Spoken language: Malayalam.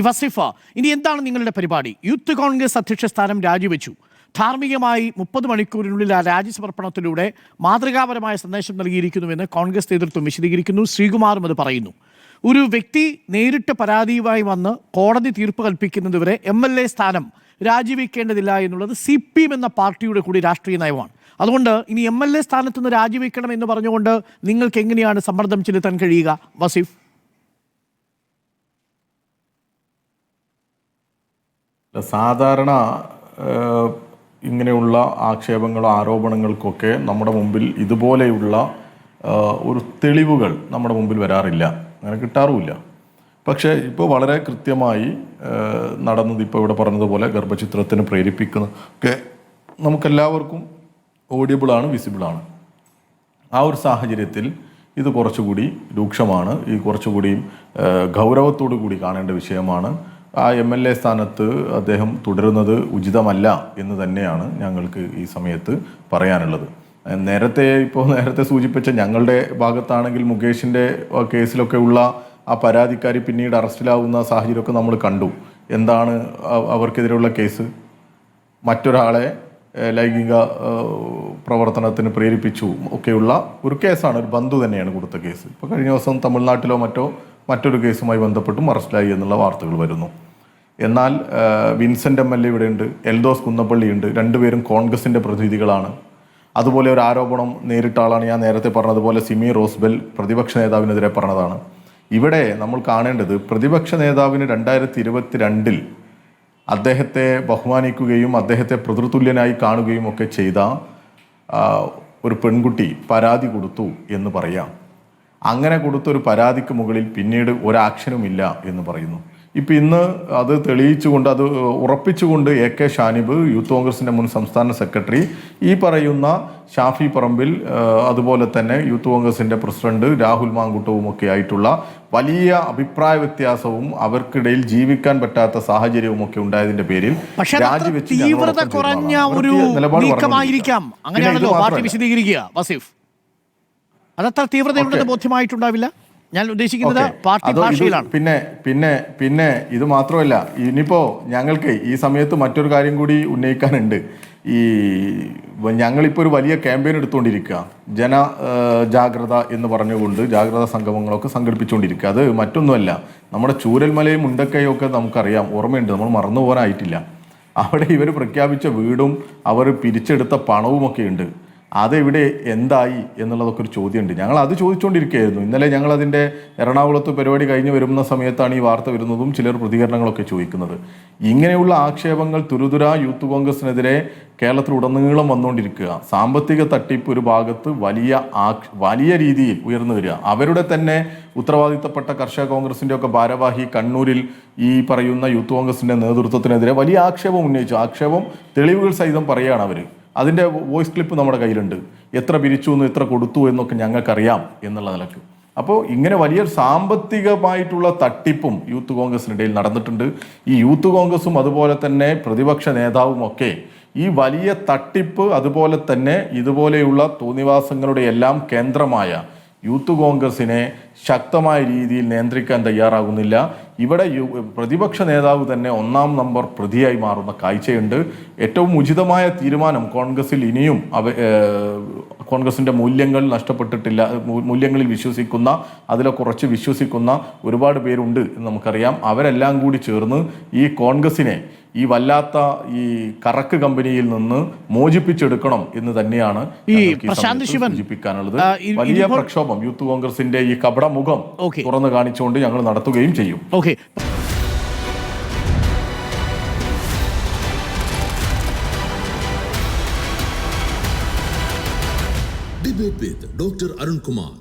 വസീഫ, ഇനി എന്താണ് നിങ്ങളുടെ പരിപാടി? യൂത്ത് കോൺഗ്രസ് അധ്യക്ഷ സ്ഥാനം രാജിവെച്ചു. ധാർമ്മികമായി 30 മണിക്കൂറിനുള്ളിൽ ആ രാജ്യസമർപ്പണത്തിലൂടെ മാതൃകാപരമായ സന്ദേശം നൽകിയിരിക്കുന്നുവെന്ന് കോൺഗ്രസ് നേതൃത്വം വിശദീകരിക്കുന്നു. ശ്രീകുമാറും അത് പറയുന്നു. ഒരു വ്യക്തി നേരിട്ട് പരാതിയുമായി വന്ന് കോടതി തീർപ്പ് കൽപ്പിക്കുന്നതുവരെ MLA സ്ഥാനം രാജിവെക്കേണ്ടതില്ല എന്നുള്ളത് CPM എന്ന പാർട്ടിയുടെ കൂടി രാഷ്ട്രീയ നയമാണ്. അതുകൊണ്ട് ഇനി MLA സ്ഥാനത്തുനിന്ന് രാജിവെക്കണം എന്ന് പറഞ്ഞുകൊണ്ട് നിങ്ങൾക്ക് എങ്ങനെയാണ് സമ്മർദ്ദം ചെലുത്താൻ കഴിയുക വസീഫ്? സാധാരണ ഇങ്ങനെയുള്ള ആക്ഷേപങ്ങളോ ആരോപണങ്ങൾക്കൊക്കെ നമ്മുടെ മുമ്പിൽ ഇതുപോലെയുള്ള ഒരു തെളിവുകൾ നമ്മുടെ മുമ്പിൽ വരാറില്ല, അങ്ങനെ കിട്ടാറുമില്ല. പക്ഷേ ഇപ്പോൾ വളരെ കൃത്യമായി നടന്നത് ഇപ്പോൾ ഇവിടെ പറഞ്ഞതുപോലെ ഗർഭചിത്രത്തിന് പ്രേരിപ്പിക്കുന്നതൊക്കെ നമുക്കെല്ലാവർക്കും ഓഡിയബിളാണ്, വിസിബിളാണ്. ആ ഒരു സാഹചര്യത്തിൽ ഇത് കുറച്ചുകൂടി രൂക്ഷമാണ്, ഈ കുറച്ചുകൂടിയും ഗൗരവത്തോടു കൂടി കാണേണ്ട വിഷയമാണ്. ആ MLA സ്ഥാനത്ത് അദ്ദേഹം തുടരുന്നത് ഉചിതമല്ല എന്ന് തന്നെയാണ് ഞങ്ങൾക്ക് ഈ സമയത്ത് പറയാനുള്ളത്. നേരത്തെ സൂചിപ്പിച്ച ഞങ്ങളുടെ ഭാഗത്താണെങ്കിൽ മുകേഷിൻ്റെ കേസിലൊക്കെ ഉള്ള ആ പരാതിക്കാരി പിന്നീട് അറസ്റ്റിലാവുന്ന സാഹചര്യമൊക്കെ നമ്മൾ കണ്ടു. എന്താണ് അവർക്കെതിരെയുള്ള കേസ്? മറ്റൊരാളെ ലൈംഗിക പ്രവർത്തനത്തിന് പ്രേരിപ്പിച്ചു ഒക്കെയുള്ള ഒരു കേസാണ്, ഒരു ബന്ധു തന്നെയാണ് കൊടുത്ത കേസ്. ഇപ്പോൾ കഴിഞ്ഞ ദിവസം തമിഴ്നാട്ടിലോ മറ്റൊരു കേസുമായി ബന്ധപ്പെട്ടും അറസ്റ്റിലായി എന്നുള്ള വാർത്തകൾ വരുന്നു. എന്നാൽ വിൻസെൻ്റ് MLA ഇവിടെയുണ്ട്, എൽദോസ് കുന്നപ്പള്ളിയുണ്ട്, രണ്ടുപേരും കോൺഗ്രസിൻ്റെ പ്രതിനിധികളാണ്. അതുപോലെ ഒരു ആരോപണം നേരിട്ട ആളാണ് ഞാൻ നേരത്തെ പറഞ്ഞതുപോലെ സിമി റോസ്ബെൽ പ്രതിപക്ഷ നേതാവിനെതിരെ പറഞ്ഞതാണ്. ഇവിടെ നമ്മൾ കാണേണ്ടത് പ്രതിപക്ഷ നേതാവിന് 2022 അദ്ദേഹത്തെ ബഹുമാനിക്കുകയും അദ്ദേഹത്തെ പ്രതിതുല്യനായി കാണുകയും ഒക്കെ ചെയ്ത ഒരു പെൺകുട്ടി പരാതി കൊടുത്തു എന്ന് പറയാം. അങ്ങനെ കൊടുത്തൊരു പരാതിക്ക് മുകളിൽ പിന്നീട് ഒരാക്ഷനുമില്ല എന്ന് പറയുന്നു. ഇപ്പം ഇന്ന് അത് തെളിയിച്ചുകൊണ്ട്, അത് ഉറപ്പിച്ചുകൊണ്ട് AK ഷാനിബ്, യൂത്ത് കോൺഗ്രസിൻ്റെ മുൻ സംസ്ഥാന സെക്രട്ടറി, ഈ പറയുന്ന ഷാഫി പറമ്പിൽ, അതുപോലെ തന്നെ യൂത്ത് കോൺഗ്രസിൻ്റെ പ്രസിഡന്റ് രാഹുൽ മാങ്കുട്ടവും ഒക്കെ ആയിട്ടുള്ള വലിയ അഭിപ്രായ വ്യത്യാസവും അവർക്കിടയിൽ ജീവിക്കാൻ പറ്റാത്ത സാഹചര്യവും ഒക്കെ ഉണ്ടായതിന്റെ പേരിൽ രാജിവെച്ച് തീവ്രത കുറഞ്ഞ ഒരു നീക്കമായിരിക്കാം, അങ്ങനെയാണല്ലോ പാർട്ടി വിശദീകരിക്കുക വസീഫ്. അതത്ര തീവ്രതയുണ്ടെന്ന് ബോധ്യമായിട്ടുണ്ടാവില്ല. ഞാൻ ഉദ്ദേശിക്കുന്നത് പാർട്ടി ഭാഷയിലാണ്. പിന്നെ ഇത് മാത്രമല്ല, ഇനിയിപ്പോൾ ഞങ്ങൾക്ക് ഈ സമയത്ത് മറ്റൊരു കാര്യം കൂടി ഉന്നയിക്കാനുണ്ട്. ഞങ്ങളിപ്പോൾ ഒരു വലിയ ക്യാമ്പയിൻ എടുത്തുകൊണ്ടിരിക്കുക, ജാഗ്രത എന്ന് പറഞ്ഞുകൊണ്ട് ജാഗ്രതാ സംഗമങ്ങളൊക്കെ സംഘടിപ്പിച്ചുകൊണ്ടിരിക്കുക. അത് മറ്റൊന്നുമല്ല, നമ്മുടെ ചൂരൽമലയും മുണ്ടക്കയും ഒക്കെ നമുക്കറിയാം, ഓർമ്മയുണ്ട്, നമ്മൾ മറന്നു പോകാനായിട്ടില്ല. അവിടെ ഇവർ പ്രഖ്യാപിച്ച വീടും അവർ പിരിച്ചെടുത്ത പണവുമൊക്കെ ഉണ്ട്. അതെവിടെ എന്തായി എന്നുള്ളതൊക്കെ ഒരു ചോദ്യമുണ്ട്. ഞങ്ങൾ അത് ചോദിച്ചുകൊണ്ടിരിക്കുകയായിരുന്നു. ഇന്നലെ ഞങ്ങളതിൻ്റെ എറണാകുളത്ത് പരിപാടി കഴിഞ്ഞ് വരുന്ന സമയത്താണ് ഈ വാർത്ത വരുന്നതും ചിലർ പ്രതികരണങ്ങളൊക്കെ ചോദിക്കുന്നത്. ഇങ്ങനെയുള്ള ആക്ഷേപങ്ങൾ തുരുതുര യൂത്ത് കോൺഗ്രസിനെതിരെ കേരളത്തിലുടനീളം വന്നുകൊണ്ടിരിക്കുക. സാമ്പത്തിക തട്ടിപ്പ് ഒരു ഭാഗത്ത് വലിയ രീതിയിൽ ഉയർന്നു വരിക. അവരുടെ തന്നെ ഉത്തരവാദിത്തപ്പെട്ട കർഷക കോൺഗ്രസിൻ്റെ ഒക്കെ ഭാരവാഹി കണ്ണൂരിൽ ഈ പറയുന്ന യൂത്ത് കോൺഗ്രസിൻ്റെ നേതൃത്വത്തിനെതിരെ വലിയ ആക്ഷേപം ഉന്നയിച്ചു. ആക്ഷേപം തെളിവുകൾ സഹിതം പറയുകയാണ് അവർ. അതിൻ്റെ വോയിസ് ക്ലിപ്പ് നമ്മുടെ കയ്യിലുണ്ട്. എത്ര പിരിച്ചു എന്ന്, എത്ര കൊടുത്തു എന്നൊക്കെ ഞങ്ങൾക്കറിയാം എന്നുള്ള നിലക്ക്. അപ്പോൾ ഇങ്ങനെ വലിയൊരു സാമ്പത്തികമായിട്ടുള്ള തട്ടിപ്പും യൂത്ത് കോൺഗ്രസിനിടയിൽ നടന്നിട്ടുണ്ട്. ഈ യൂത്ത് കോൺഗ്രസും അതുപോലെ തന്നെ പ്രതിപക്ഷ നേതാവും ഒക്കെ ഈ വലിയ തട്ടിപ്പ്, അതുപോലെ തന്നെ ഇതുപോലെയുള്ള തോന്നിവാസങ്ങളുടെ എല്ലാം കേന്ദ്രമായ യൂത്ത് കോൺഗ്രസിനെ ശക്തമായ രീതിയിൽ നിയന്ത്രിക്കാൻ തയ്യാറാകുന്നില്ല. ഇവിടെ പ്രതിപക്ഷ നേതാവ് തന്നെ 1-ാം നമ്പർ പ്രതിയായി മാറുന്ന കാഴ്ചയുണ്ട്. ഏറ്റവും ഉചിതമായ തീരുമാനം കോൺഗ്രസിൽ ഇനിയും കോൺഗ്രസിൻ്റെ മൂല്യങ്ങൾ നഷ്ടപ്പെട്ടിട്ടില്ല, മൂല്യങ്ങളിൽ വിശ്വസിക്കുന്ന, അതിലൊക്കെ കുറച്ച് വിശ്വസിക്കുന്ന ഒരുപാട് പേരുണ്ട് എന്ന് നമുക്കറിയാം. അവരെല്ലാം കൂടി ചേർന്ന് ഈ കോൺഗ്രസിനെ ഈ വല്ലാത്ത ഈ കറക്ക് കമ്പനിയിൽ നിന്ന് മോചിപ്പിച്ചെടുക്കണം എന്ന് തന്നെയാണ് സൂചിപ്പിക്കാനുള്ളത്. വലിയ പ്രക്ഷോഭം യൂത്ത് കോൺഗ്രസിന്റെ ഈ കപടമുഖം തുറന്നു കാണിച്ചുകൊണ്ട് ഞങ്ങൾ നടത്തുകയും ചെയ്യും. Debate with Dr. Arun Kumar.